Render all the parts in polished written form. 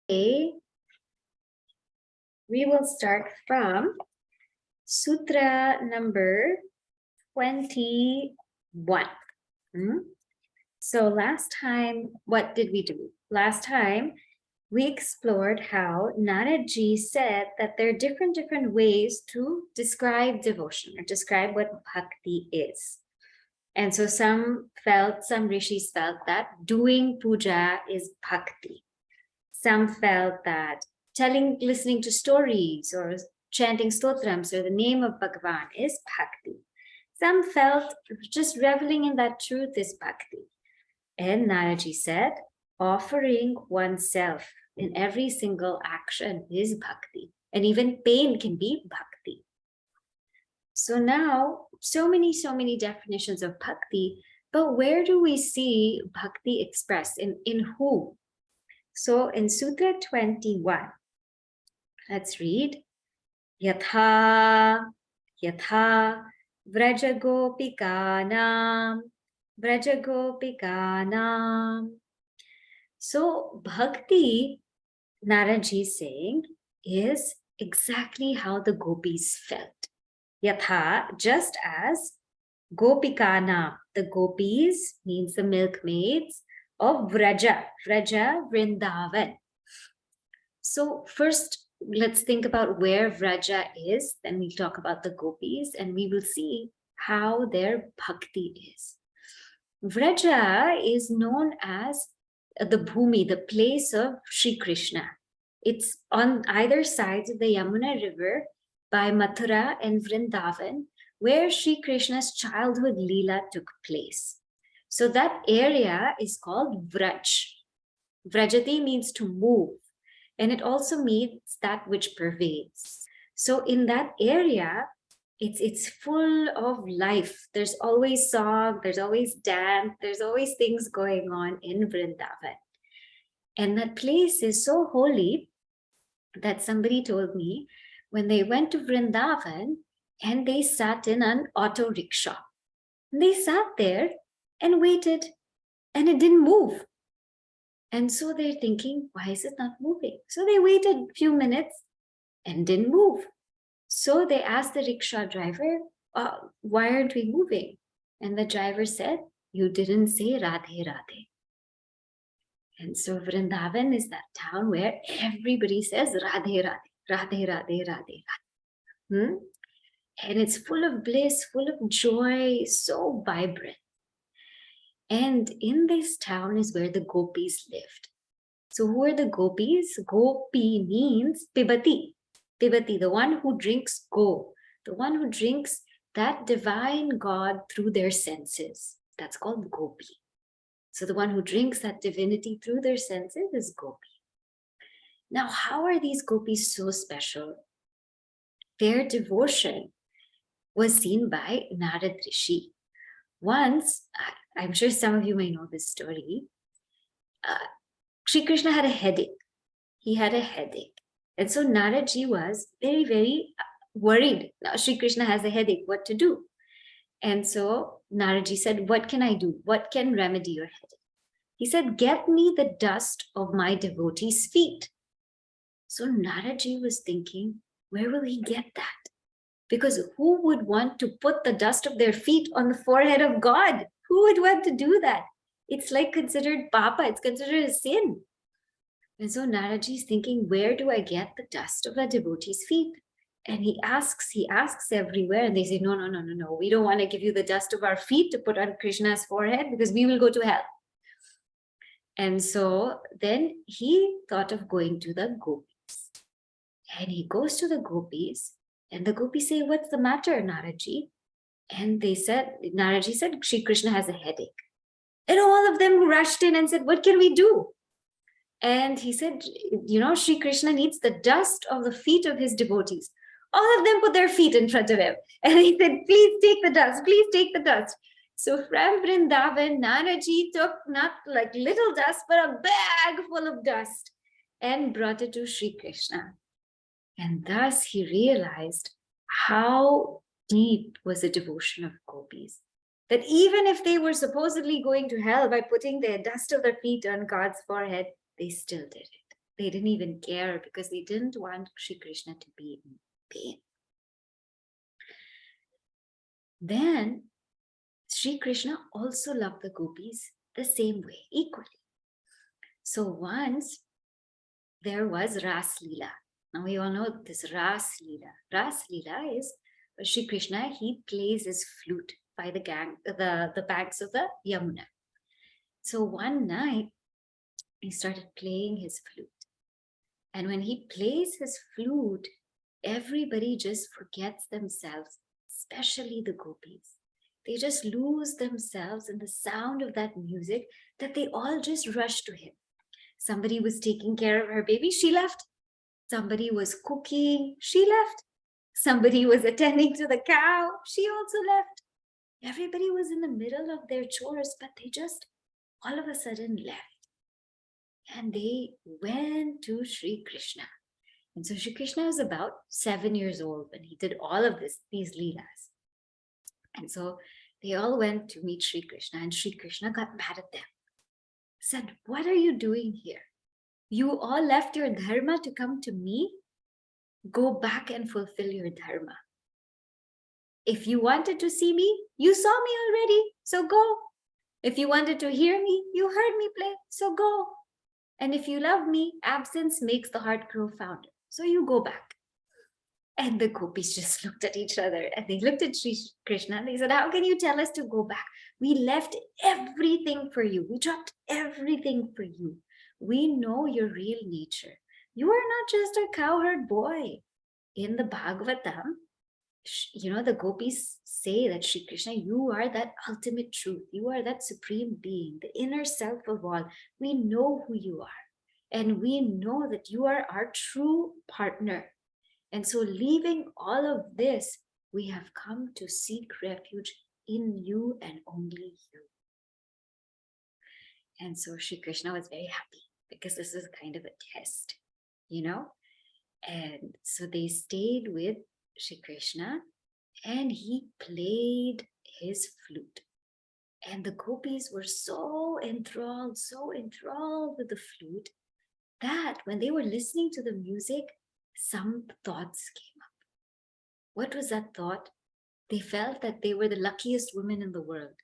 we will start from Sutra number 21. So last time, what did we do? Last time, we explored how Narada said that there are different ways to describe devotion or describe what bhakti is. And so some rishis felt that doing puja is bhakti. Some felt that listening to stories or chanting stotrams or the name of Bhagavan is bhakti. Some felt just reveling in that truth is bhakti. And Narada said, offering oneself in every single action is bhakti. And even pain can be bhakti. So now, so many definitions of bhakti, but where do we see bhakti expressed? In who? So in Sutra 21, let's read. Yatha vrajagopikanam. So bhakti, Narada is saying, is exactly how the gopis felt. Yatha, just as gopikana, the gopis means the milkmaids of Vraja, Vrindavan. So first, let's think about where Vraja is, then we'll talk about the gopis and we will see how their bhakti is. Vraja is known as the Bhumi, the place of Sri Krishna. It's on either sides of the Yamuna River by Mathura and Vrindavan, where Sri Krishna's childhood Leela took place. So that area is called Vraj. Vrajati means to move, and it also means that which pervades. So in that area, it's full of life. There's always song, there's always dance, there's always things going on in Vrindavan. And that place is so holy that somebody told me when they went to Vrindavan and they sat in an auto rickshaw. They sat there and waited and it didn't move. And so they're thinking, why is it not moving? So they waited a few minutes and didn't move. So they asked the rickshaw driver, why aren't we moving? And the driver said, you didn't say Radhe Radhe. And so Vrindavan is that town where everybody says Radhe Radhe, Radhe Radhe, Radhe Radhe. And it's full of bliss, full of joy, so vibrant. And in this town is where the gopis lived. So who are the gopis? Gopi means pibati. Pibati, the one who drinks go, the one who drinks that divine God through their senses. That's called gopi. So the one who drinks that divinity through their senses is gopi. Now, how are these gopis so special? Their devotion was seen by Narada Rishi. Once, I'm sure some of you may know this story, Sri Krishna had a headache. He had a headache. And so Narada was very worried. Now Sri Krishna has a headache, what to do? And so Narada said, what can I do? What can remedy your headache? He said, get me the dust of my devotees' feet. So Narada was thinking, where will he get that? Because who would want to put the dust of their feet on the forehead of God? Who would want to do that? It's like considered papa, it's considered a sin. And so Narada is thinking, where do I get the dust of the devotees' feet? And he asks everywhere, and they say, no, we don't want to give you the dust of our feet to put on Krishna's forehead because we will go to hell. And so then he thought of going to the gopis. And he goes to the gopis, and the gopis say, what's the matter, Narada? And Narada said, Shri Krishna has a headache. And all of them rushed in and said, what can we do? And he said, Shri Krishna needs the dust of the feet of his devotees. All of them put their feet in front of him. And he said, please take the dust, please take the dust. So from Vrindavan, Narada took not like little dust, but a bag full of dust and brought it to Shri Krishna. And thus he realized how deep was the devotion of gopis. That even if they were supposedly going to hell by putting the dust of their feet on God's forehead, they still did it. They didn't even care because they didn't want Sri Krishna to be in pain. Then Sri Krishna also loved the gopis the same way, equally. So once there was Ras Leela. Now we all know this Ras Leela. Ras Leela is Sri Krishna, he plays his flute by the banks of the Yamuna. So one night, he started playing his flute. And when he plays his flute, everybody just forgets themselves, especially the gopis. They just lose themselves in the sound of that music that they all just rush to him. Somebody was taking care of her baby, she left. Somebody was cooking, she left. Somebody was attending to the cow, she also left. Everybody was in the middle of their chores, but they just all of a sudden left. And they went to Sri Krishna. And so Sri Krishna was about 7 years old when he did all of these leelas. And so they all went to meet Sri Krishna, and Sri Krishna got mad at them. Said, "What are you doing here? You all left your dharma to come to me? Go back and fulfill your dharma. If you wanted to see me, you saw me already, so go. If you wanted to hear me, you heard me play, so go. And if you love me, absence makes the heart grow fonder. So you go back." And the gopis just looked at each other, and they looked at Sri Krishna and they said, "How can you tell us to go back? We left everything for you. We dropped everything for you. We know your real nature. You are not just a cowherd boy." In the Bhagavatam, the gopis say that Sri Krishna, you are that ultimate truth. You are that supreme being, the inner self of all. We know who you are. And we know that you are our true partner. And so leaving all of this, we have come to seek refuge in you and only you. And so Sri Krishna was very happy because this is kind of a test, And so they stayed with Sri Krishna, and he played his flute. And the gopis were so enthralled with the flute, that when they were listening to the music, some thoughts came up. What was that thought? They felt that they were the luckiest women in the world,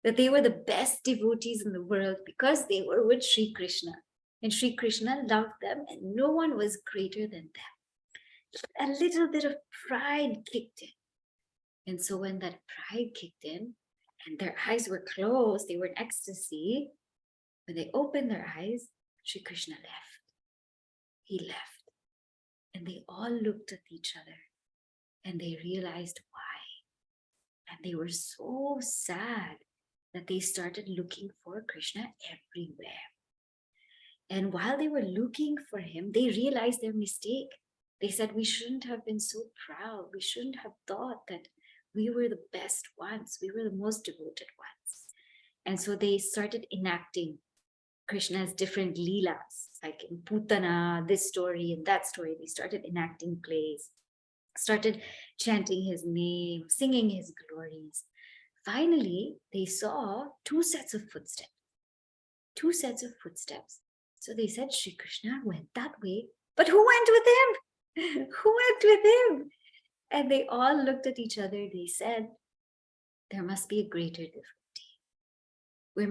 that they were the best devotees in the world because they were with Sri Krishna. And Sri Krishna loved them, and no one was greater than them. A little bit of pride kicked in. And so when that pride kicked in and their eyes were closed, they were in ecstasy. When they opened their eyes, Sri Krishna left. He left. And they all looked at each other and they realized why. And they were so sad that they started looking for Krishna everywhere. And while they were looking for him, they realized their mistake. They said, we shouldn't have been so proud. We shouldn't have thought that we were the best ones. We were the most devoted ones. And so they started enacting Krishna's different leelas, like in Putana, this story and that story. They started enacting plays, started chanting his name, singing his glories. Finally, they saw two sets of footsteps. So they said, Sri Krishna went that way, but who went with him? Who went with him? And they all looked at each other. They said, there must be a greater devotee. We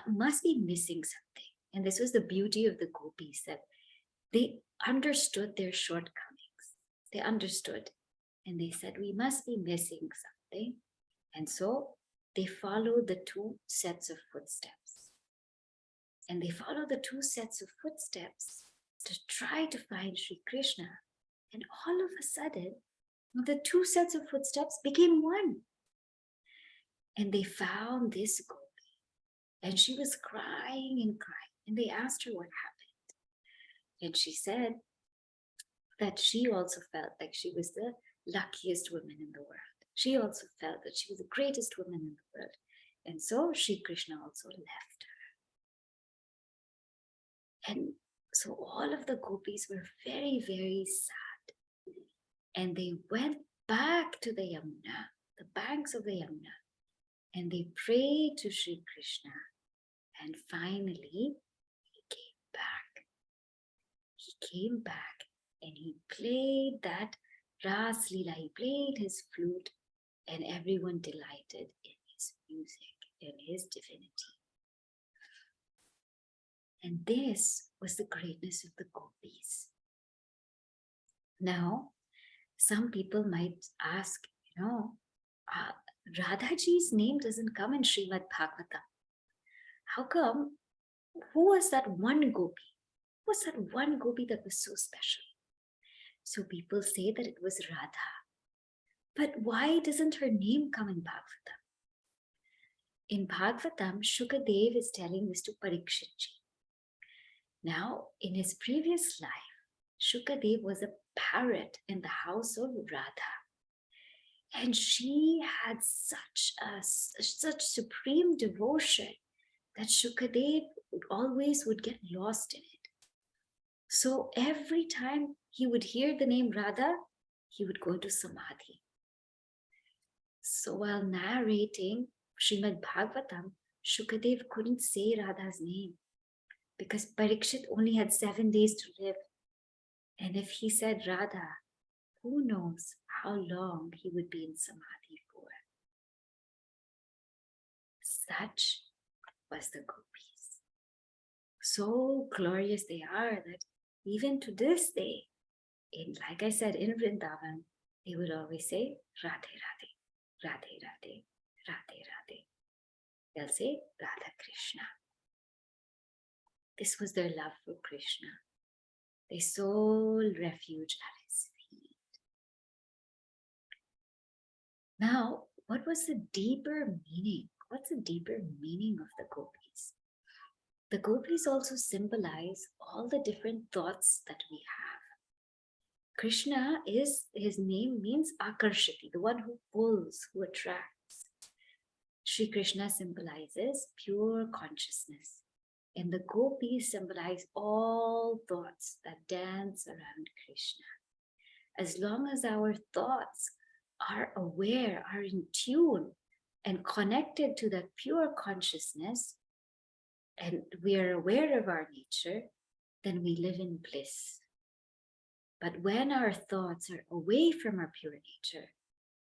must be missing something. And this was the beauty of the gopis, that they understood their shortcomings. They understood. And they said, we must be missing something. And so they followed the two sets of footsteps. And they followed the two sets of footsteps to try to find Sri Krishna. And all of a sudden, the two sets of footsteps became one. And they found this gopi. And she was crying and crying. And they asked her what happened. And she said that she also felt like she was the luckiest woman in the world. She also felt that she was the greatest woman in the world. And so Sri Krishna also left her. And so all of the gopis were very, very sad. And they went back to the Yamuna, the banks of the Yamuna, and they prayed to Sri Krishna. And finally, he came back. came back and he played that Ras Leela, he played his flute, and everyone delighted in his music, in his divinity. And this was the greatness of the gopis. Now, some people might ask, Radhaji's name doesn't come in Srimad Bhagavatam. How come? Who was that one gopi? Who was that one gopi that was so special? So people say that it was Radha. But why doesn't her name come in Bhagavatam? In Bhagavatam, Shukadev is telling this to Parikshitji. Now, in his previous life, Shukadev was a parrot in the house of Radha. And she had such supreme devotion that Shukadev always would get lost in it. So every time he would hear the name Radha, he would go into samadhi. So while narrating Srimad Bhagavatam, Shukadev couldn't say Radha's name because Parikshit only had 7 days to live. And if he said Radha, who knows how long he would be in samadhi for. Such was the gopis. So glorious they are that even to this day, like I said, in Vrindavan, they would always say Radhe Radhe, Radhe Radhe, Radhe Radhe. They'll say Radha Krishna. This was their love for Krishna. They sought refuge at his feet. Now, what was the deeper meaning? What's the deeper meaning of the gopis? The gopis also symbolize all the different thoughts that we have. Krishna his name means Akarshati, the one who pulls, who attracts. Sri Krishna symbolizes pure consciousness. And the gopis symbolize all thoughts that dance around Krishna. As long as our thoughts are aware, are in tune, and connected to that pure consciousness, and we are aware of our nature, then we live in bliss. But when our thoughts are away from our pure nature,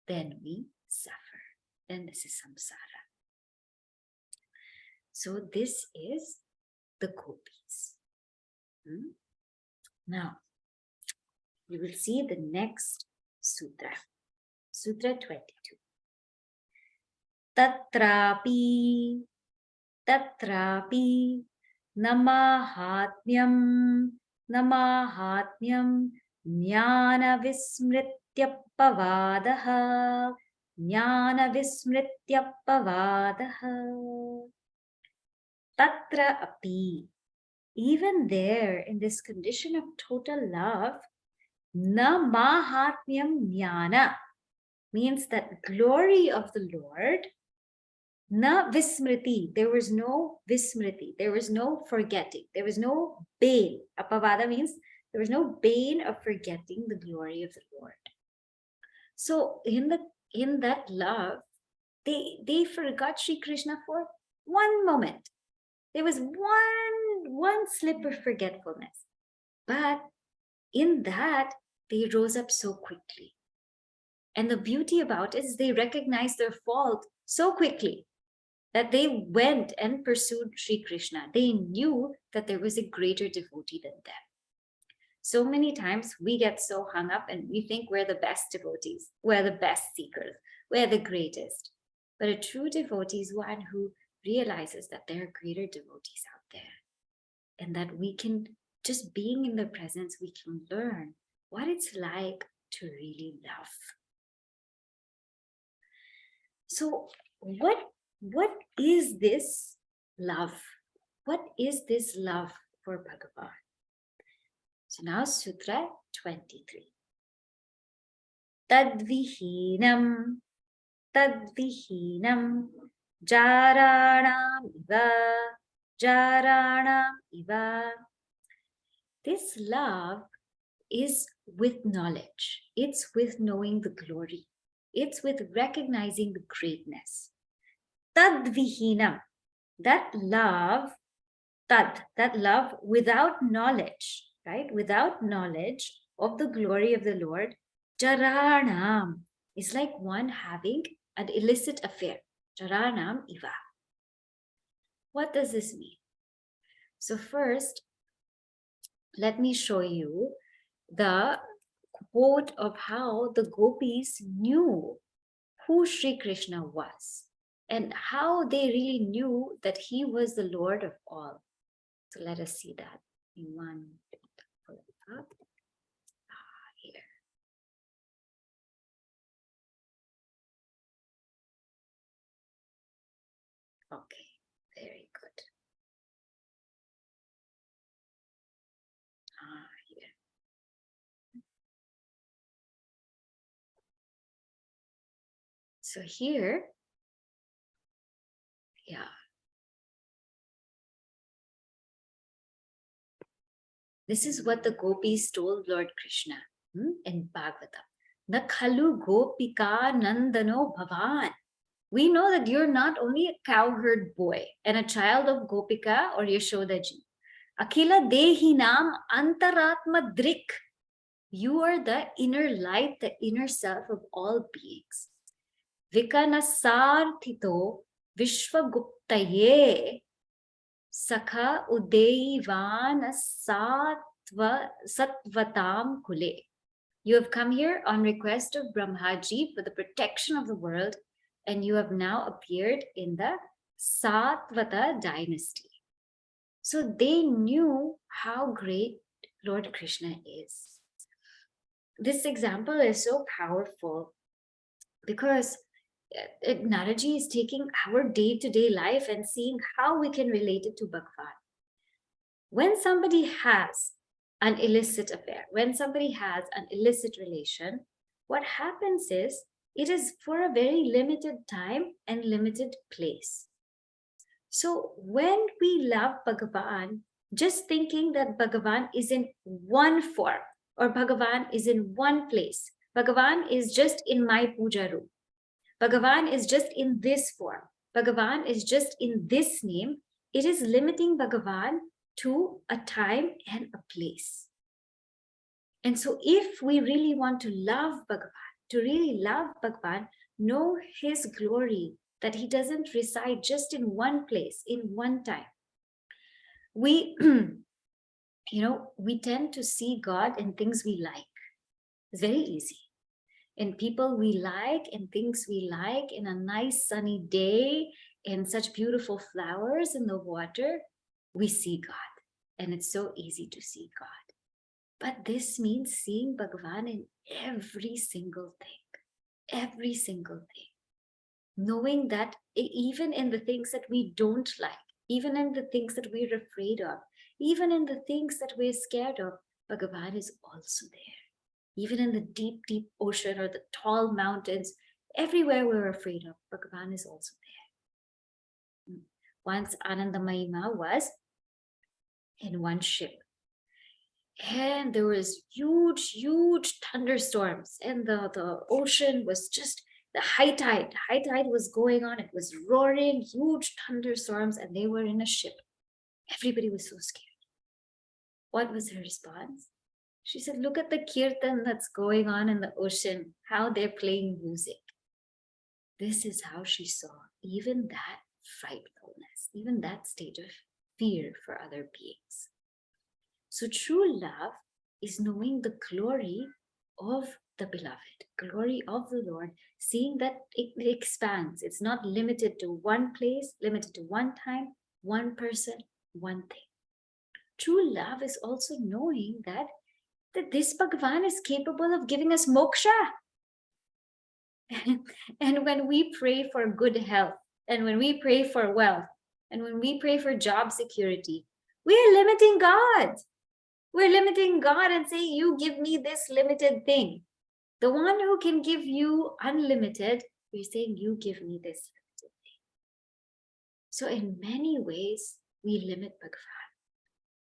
then we suffer. Then this is samsara. So this is the gopis. Now, you will see the next sutra. Sutra 22. Tatrapi namahatmyam jnana vismrityapavadaha. Tatra api, even there in this condition of total love, na mahatmyam jnana means that glory of the Lord, na vismriti, there was no vismriti, there was no forgetting, there was no bane. Apavada means there was no bane of forgetting the glory of the Lord. So in that love, they forgot Sri Krishna for one moment. There was one slip of forgetfulness. But in that, they rose up so quickly. And the beauty about it is they recognized their fault so quickly that they went and pursued Sri Krishna. They knew that there was a greater devotee than them. So many times we get so hung up and we think we're the best devotees, we're the best seekers, we're the greatest. But a true devotee is one who realizes that there are greater devotees out there and that we can, just being in their presence, we can learn what it's like to really love. So what is this love? What is this love for Bhagavan? So now Sutra 23. Tadvihinam jaranam iva. This love is with knowledge. It's with knowing the glory. It's with recognizing the greatness. Tadvihinam, that love without knowledge, right? Without knowledge of the glory of the Lord, charanam is like one having an illicit affair. Charanam iva. What does this mean? So first, let me show you the quote of how the gopis knew who Sri Krishna was and how they really knew that he was the Lord of all. So let us see that in one. Pull it up. Here. Okay, very good. Here. So here, yeah. This is what the gopis told Lord Krishna in Bhagavatam. Na khalu gopika nandano bhavan. We know that you're not only a cowherd boy and a child of Gopika or Yashoda ji. Akhila dehinam antaratma drik. You are the inner light, the inner self of all beings. Vikanasarthito vishwaguptaye sakha udeyivana satvatam kule. You have come here on request of Brahmaji for the protection of the world, and you have now appeared in the Satvata dynasty. So they knew how great Lord Krishna is. This example is so powerful because Naraji is taking our day-to-day life and seeing how we can relate it to Bhagavan. When somebody has an illicit affair, when somebody has an illicit relation, what happens is it is for a very limited time and limited place. So when we love Bhagavan, just thinking that Bhagavan is in one form or Bhagavan is in one place, Bhagavan is just in my puja room, Bhagavan is just in this form, Bhagavan is just in this name, it is limiting Bhagavan to a time and a place. And so if we really want to love Bhagavan, to really love Bhagavan, know his glory, that he doesn't reside just in one place, in one time. We, we tend to see God in things we like. It's very easy. In people we like, in things we like, in a nice sunny day, in such beautiful flowers in the water, we see God. And it's so easy to see God. But this means seeing Bhagavan in every single thing, every single thing. Knowing that even in the things that we don't like, even in the things that we're afraid of, even in the things that we're scared of, Bhagavan is also there. Even in the deep, deep ocean or the tall mountains, everywhere we're afraid of, Bhagavan is also there. Once Anandamayima was in one ship, and there was huge thunderstorms, and the ocean was just the high tide was going on. It was roaring, huge thunderstorms, and they were in a ship. Everybody was so scared. What was her response? She said, look at the kirtan that's going on in the ocean, how they're playing music. This is how she saw even that frightfulness, even that state of fear for other beings. So true love is knowing the glory of the beloved, glory of the Lord, seeing that it expands. It's not limited to one place, limited to one time, one person, one thing. True love is also knowing that this Bhagavan is capable of giving us moksha. And when we pray for good health, and when we pray for wealth, and when we pray for job security, we are limiting God. We're limiting God and saying, you give me this limited thing. The one who can give you unlimited, we're saying, you give me this limited thing. So in many ways, we limit Bhagavan.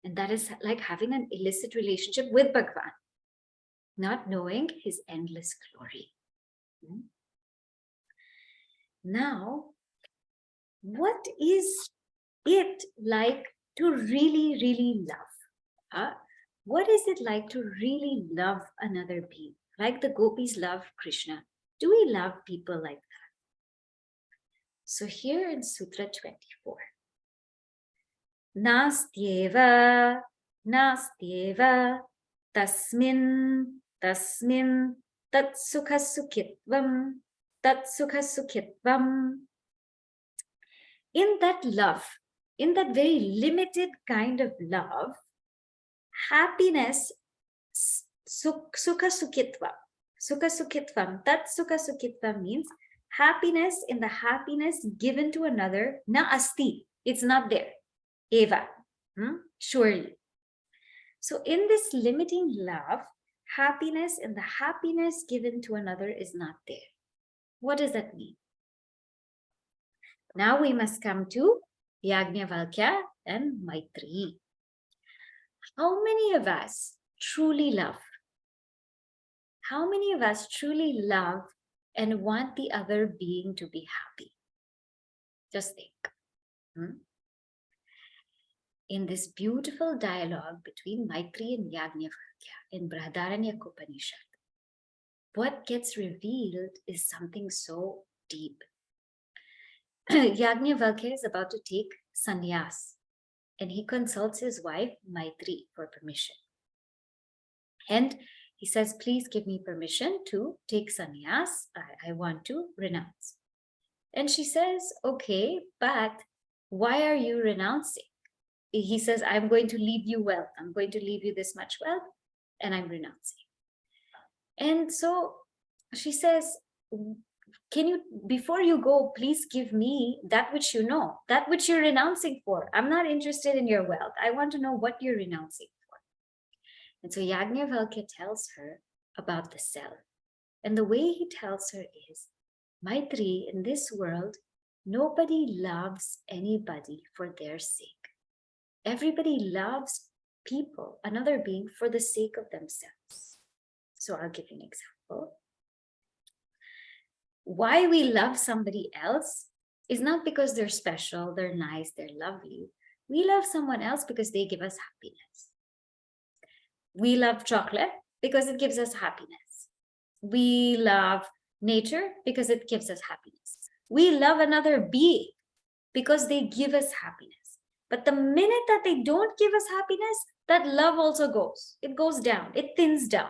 And that is like having an illicit relationship with Bhagavan, not knowing his endless glory. Now, what is it like to really, really love? What is it like to really love another being? Like the gopis love Krishna. Do we love people like that? So here in Sutra 24, Nastyeva, Nastyeva, Tasmin, Tat Sukha Sukhitvam. In that love, in that very limited kind of love, happiness, Sukha Sukhitvam, Tat Sukha Sukhitvam means happiness in the happiness given to another, na asti, it's not there. Eva, surely. So in this limiting love, happiness and the happiness given to another is not there. What does that mean? Now we must come to Yajnavalkya and Maitri. How many of us truly love? How many of us truly love and want the other being to be happy? Just think. In this beautiful dialogue between Maitri and Yajnavalkya in Brihadaranyaka Upanishad, what gets revealed is something so deep. Yajnavalkya is about to take sannyas, and he consults his wife Maitri for permission. And he says, please give me permission to take sannyas. I want to renounce. And she says, okay, but why are you renouncing? He says, I'm going to leave you wealth. I'm going to leave you this much wealth, and I'm renouncing. And so she says, can you, before you go, please give me that which you know, that which you're renouncing for. I'm not interested in your wealth. I want to know what you're renouncing for. And so Yajnavalkya tells her about the self. And the way he tells her is, Maitri, in this world, nobody loves anybody for their sake. Everybody loves people, another being, for the sake of themselves. So I'll give you an example. Why we love somebody else is not because they're special, they're nice, they're lovely. We love someone else because they give us happiness. We love chocolate because it gives us happiness. We love nature because it gives us happiness. We love another being because they give us happiness. But the minute that they don't give us happiness, that love also goes. It goes down, it thins down.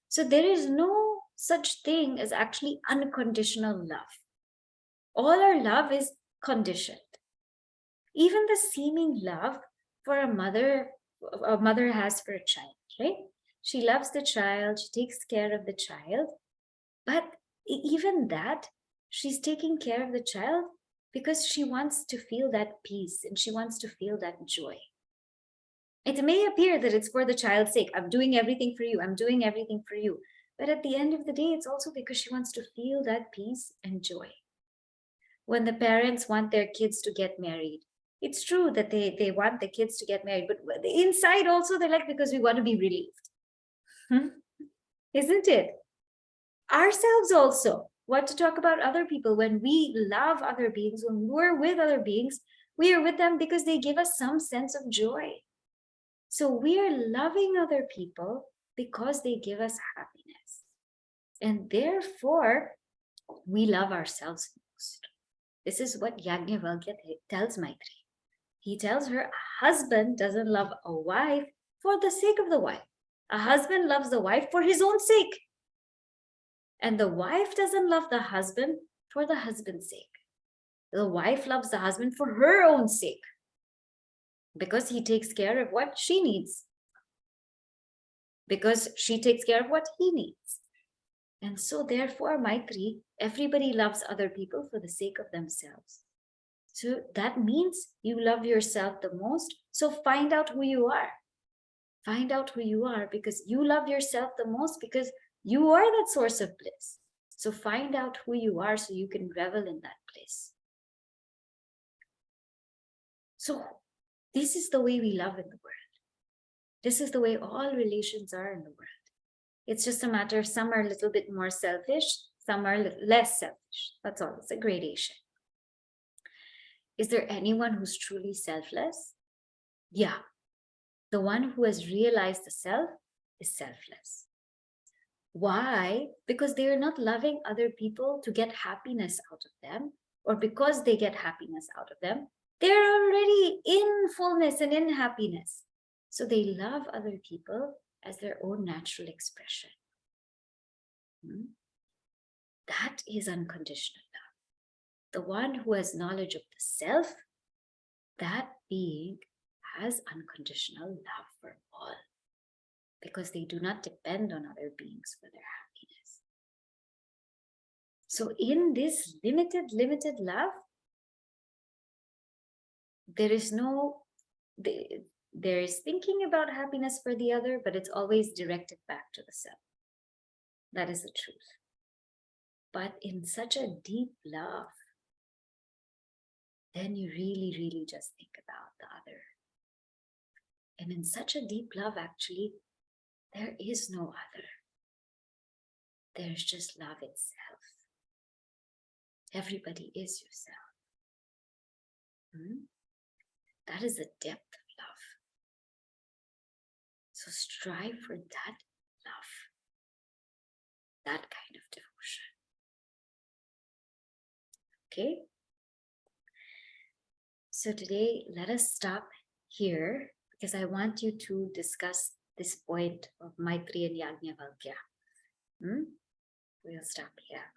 So there is no such thing as actually unconditional love. All our love is conditioned. Even the seeming love for a mother has for a child, right? She loves the child, she takes care of the child, but even that, she's taking care of the child because she wants to feel that peace and she wants to feel that joy. It may appear that it's for the child's sake. I'm doing everything for you. I'm doing everything for you. But at the end of the day, it's also because she wants to feel that peace and joy. When the parents want their kids to get married, it's true that they want the kids to get married, but inside also they're like, because we want to be relieved. Isn't it? Ourselves also. What to talk about other people? When we love other beings, when we're with other beings, we are with them because they give us some sense of joy. So we are loving other people because they give us happiness. And therefore, we love ourselves most. This is what Yajnavalkya tells Maitri. He tells her a husband doesn't love a wife for the sake of the wife. A husband loves the wife for his own sake. And the wife doesn't love the husband for the husband's sake. The wife loves the husband for her own sake, because he takes care of what she needs, because she takes care of what he needs. And so therefore, Maitri, everybody loves other people for the sake of themselves. So that means you love yourself the most. So find out who you are. Find out who you are, because you love yourself the most, because you are that source of bliss. So find out who you are so you can revel in that bliss. So this is the way we love in the world. This is the way all relations are in the world. It's just a matter of some are a little bit more selfish, some are less selfish. That's all. It's a gradation. Is there anyone who's truly selfless? Yeah. The one who has realized the self is selfless. Why? Because they are not loving other people to get happiness out of them, or because they get happiness out of them. They're already in fullness and in happiness. So they love other people as their own natural expression. That is unconditional love. The one who has knowledge of the self, that being has unconditional love for all, because they do not depend on other beings for their happiness. So in this limited love, there is there is thinking about happiness for the other, but it's always directed back to the self. That is the truth. But in such a deep love, then you really just think about the other. And in such a deep love, actually, there is no other. There's just love itself. Everybody is yourself. That is the depth of love. So strive for that love, that kind of devotion. Okay? So today, let us stop here, because I want you to discuss this point of Maitri and Yajnavalkya. We'll stop here.